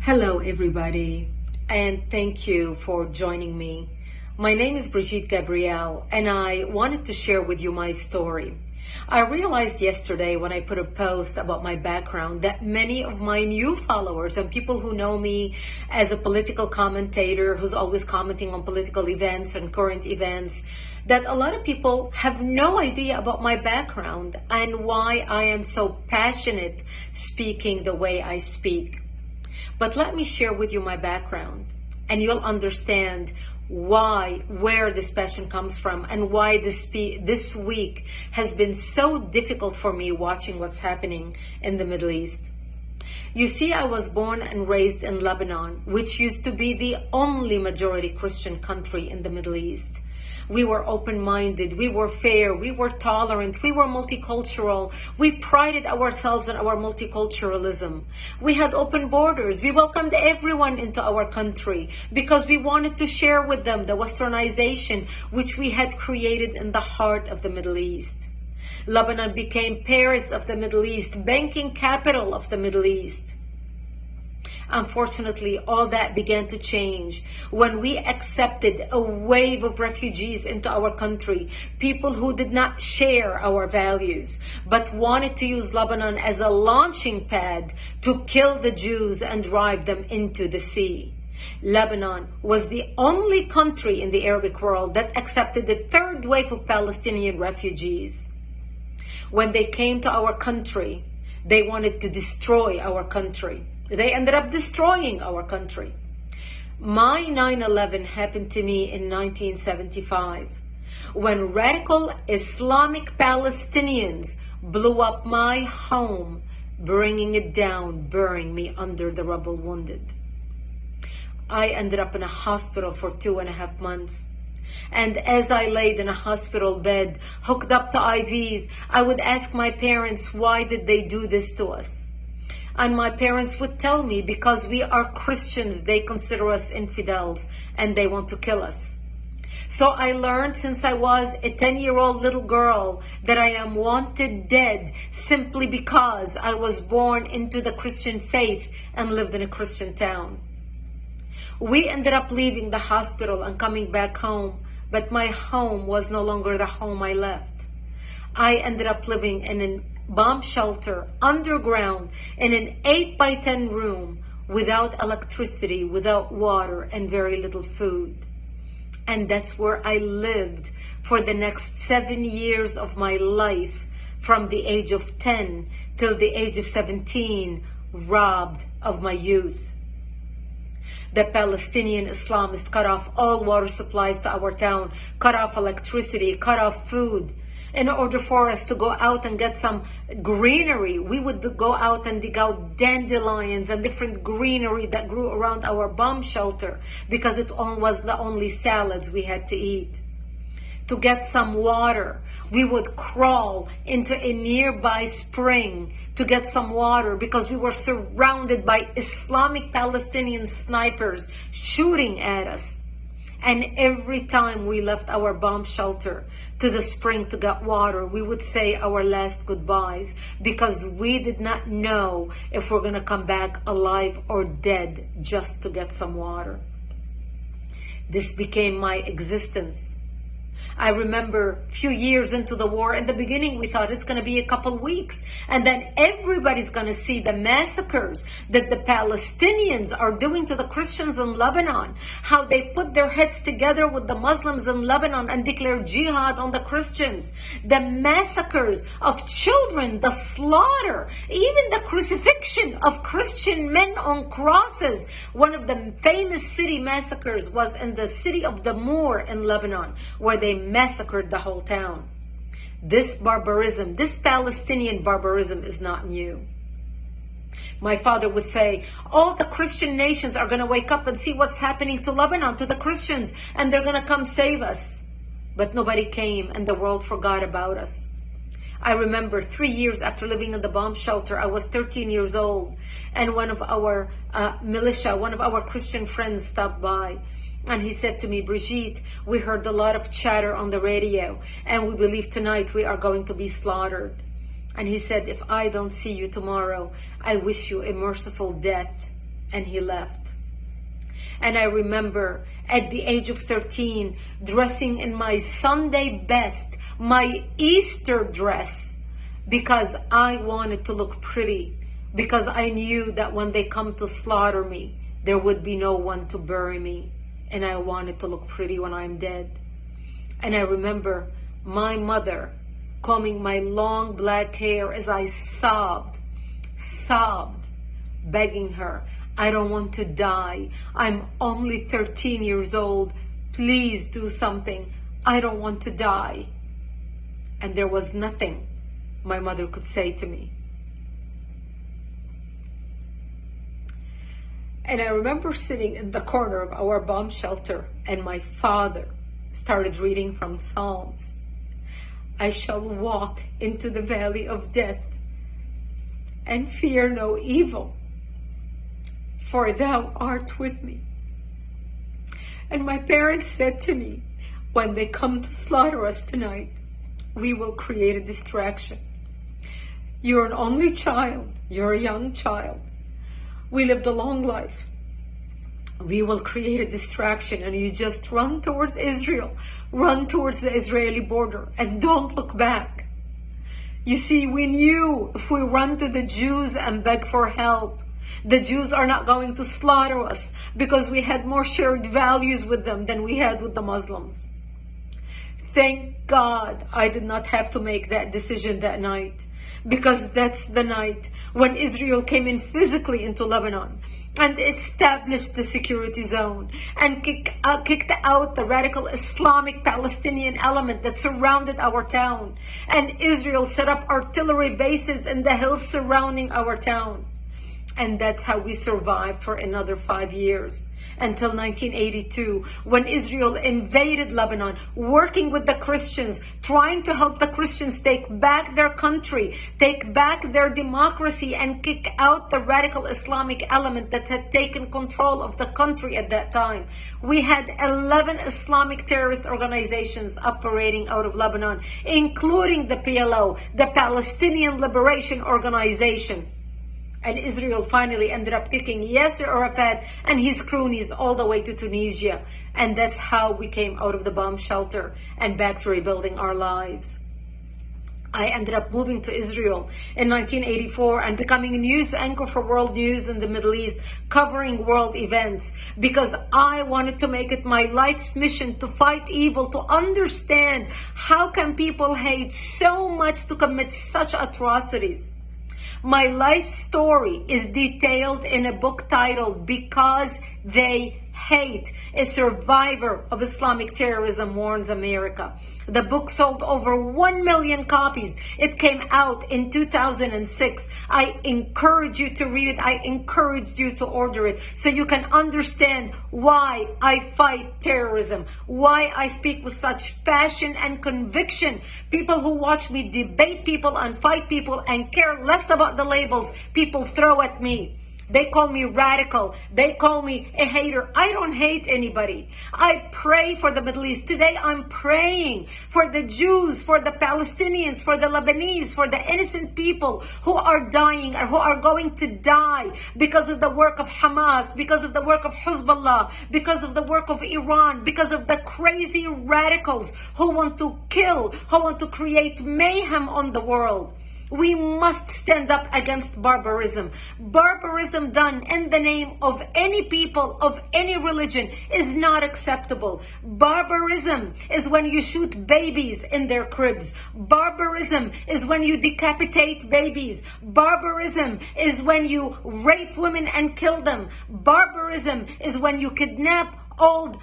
Hello, everybody, and thank you for joining me. My name is Brigitte Gabrielle, and I wanted to share with you my story. I realized yesterday when I put a post about my background that many of my new followers and people who know me as a political commentator who's always commenting on political events and current events, that a lot of people have no idea about my background and why I am so passionate speaking the way I speak. But let me share with you my background, and you'll understand where this passion comes from, and why this week has been so difficult for me watching what's happening in the Middle East. You see, I was born and raised in Lebanon, which used to be the only majority Christian country in the Middle East. We were open-minded, we were fair, we were tolerant, we were multicultural. We prided ourselves on our multiculturalism. We had open borders. We welcomed everyone into our country because we wanted to share with them the westernization which we had created in the heart of the Middle East. Lebanon became Paris of the Middle East, banking capital of the Middle East. Unfortunately, all that began to change when we accepted a wave of refugees into our country, people who did not share our values, but wanted to use Lebanon as a launching pad to kill the Jews and drive them into the sea. Lebanon was the only country in the Arabic world that accepted the third wave of Palestinian refugees. When they came to our country, they wanted to destroy our country. They ended up destroying our country. My 9/11 happened to me in 1975 when radical Islamic Palestinians blew up my home, bringing it down, burying me under the rubble wounded. I ended up in a hospital for 2.5 months. And as I laid in a hospital bed, hooked up to IVs, I would ask my parents, why did they do this to us? And my parents would tell me, because we are Christians, they consider us infidels and they want to kill us. So I learned since I was a 10-year-old little girl that I am wanted dead simply because I was born into the Christian faith and lived in a Christian town. We ended up leaving the hospital and coming back home, but my home was no longer the home I left. I ended up living in a bomb shelter underground in an 8x10 room without electricity, without water, and very little food. And that's where I lived for the next 7 years of my life, from the age of 10 till the age of 17, robbed of my youth. The Palestinian Islamists cut off all water supplies to our town, cut off electricity, cut off food. In order for us to go out and get some greenery, we would go out and dig out dandelions and different greenery that grew around our bomb shelter because it was the only salads we had to eat. To get some water, we would crawl into a nearby spring to get some water because we were surrounded by Islamic Palestinian snipers shooting at us. And every time we left our bomb shelter to the spring to get water, we would say our last goodbyes because we did not know if we're going to come back alive or dead just to get some water. This became my existence. I remember a few years into the war, in the beginning we thought it's going to be a couple weeks, and then everybody's going to see the massacres that the Palestinians are doing to the Christians in Lebanon, how they put their heads together with the Muslims in Lebanon and declare jihad on the Christians, the massacres of children, the slaughter, even the crucifixion of Christian men on crosses. One of the famous city massacres was in the city of the Moor in Lebanon, where they massacred the whole town. This barbarism, this Palestinian barbarism is not new. My father would say, all the Christian nations are going to wake up and see what's happening to Lebanon, to the Christians, and they're going to come save us. But nobody came, and the world forgot about us. I remember 3 years after living in the bomb shelter, I was 13 years old, and one of our militia, one of our Christian friends stopped by. And he said to me, Brigitte, we heard a lot of chatter on the radio, and we believe tonight we are going to be slaughtered. And he said, if I don't see you tomorrow, I wish you a merciful death. and he left. And I remember at the age of 13, dressing in my Sunday best, my Easter dress, because I wanted to look pretty, because I knew that when they come to slaughter me, there would be no one to bury me, and I wanted to look pretty when I'm dead. And I remember my mother combing my long black hair as I sobbed, begging her, I don't want to die. I'm only 13 years old. Please do something. I don't want to die. And there was nothing my mother could say to me. And I remember sitting in the corner of our bomb shelter, and my father started reading from Psalms. I shall walk into the valley of death and fear no evil, for thou art with me. And my parents said to me, when they come to slaughter us tonight, we will create a distraction. You're an only child. You're a young child. We lived a long life. We will create a distraction, and you just run towards Israel. Run towards the Israeli border and don't look back. You see, we knew if we run to the Jews and beg for help, the Jews are not going to slaughter us, because we had more shared values with them than we had with the Muslims. Thank God I did not have to make that decision that night, because that's the night when Israel came in physically into Lebanon and established the security zone and kicked out the radical Islamic Palestinian element that surrounded our town. And Israel set up artillery bases in the hills surrounding our town. And that's how we survived for another 5 years, until 1982, when Israel invaded Lebanon, working with the Christians, trying to help the Christians take back their country, take back their democracy, and kick out the radical Islamic element that had taken control of the country at that time. We had 11 Islamic terrorist organizations operating out of Lebanon, including the PLO, the Palestinian Liberation Organization. And Israel finally ended up kicking Yasser Arafat and his cronies all the way to Tunisia. And that's how we came out of the bomb shelter and back to rebuilding our lives. I ended up moving to Israel in 1984 and becoming a news anchor for World News in the Middle East, covering world events, because I wanted to make it my life's mission to fight evil, to understand how can people hate so much to commit such atrocities. My life story is detailed in a book titled Because They Hate. A survivor of Islamic terrorism warns America. The book sold over 1 million copies. It came out in 2006. I encourage you to read it. I encourage you to order it so you can understand why I fight terrorism, why I speak with such passion and conviction. People who watch me debate people and fight people and care less about the labels people throw at me. They call me radical. They call me a hater. I don't hate anybody. I pray for the Middle East. Today I'm praying for the Jews, for the Palestinians, for the Lebanese, for the innocent people who are dying or who are going to die because of the work of Hamas, because of the work of Hezbollah, because of the work of Iran, because of the crazy radicals who want to kill, who want to create mayhem on the world. We must stand up against barbarism. Barbarism done in the name of any people, of any religion, is not acceptable. Barbarism is when you shoot babies in their cribs. Barbarism is when you decapitate babies. Barbarism is when you rape women and kill them. Barbarism is when you kidnap old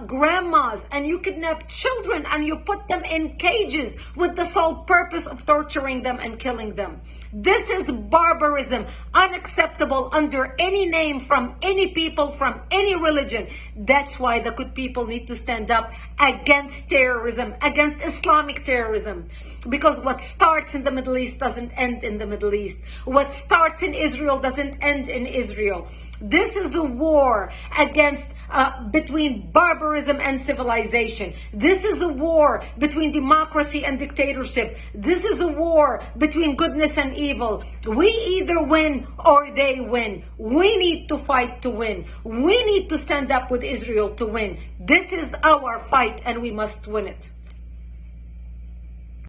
grandmas and you kidnap children and you put them in cages with the sole purpose of torturing them and killing them. This is barbarism, unacceptable under any name, from any people, from any religion. That's why the good people need to stand up against terrorism, against Islamic terrorism. Because what starts in the Middle East doesn't end in the Middle East. What starts in Israel doesn't end in Israel. This is a war against between barbarism and civilization. This is a war between democracy and dictatorship. This is a war between goodness and evil. We either win or they win. We need to fight to win. We need to stand up with Israel to win. This is our fight and we must win it.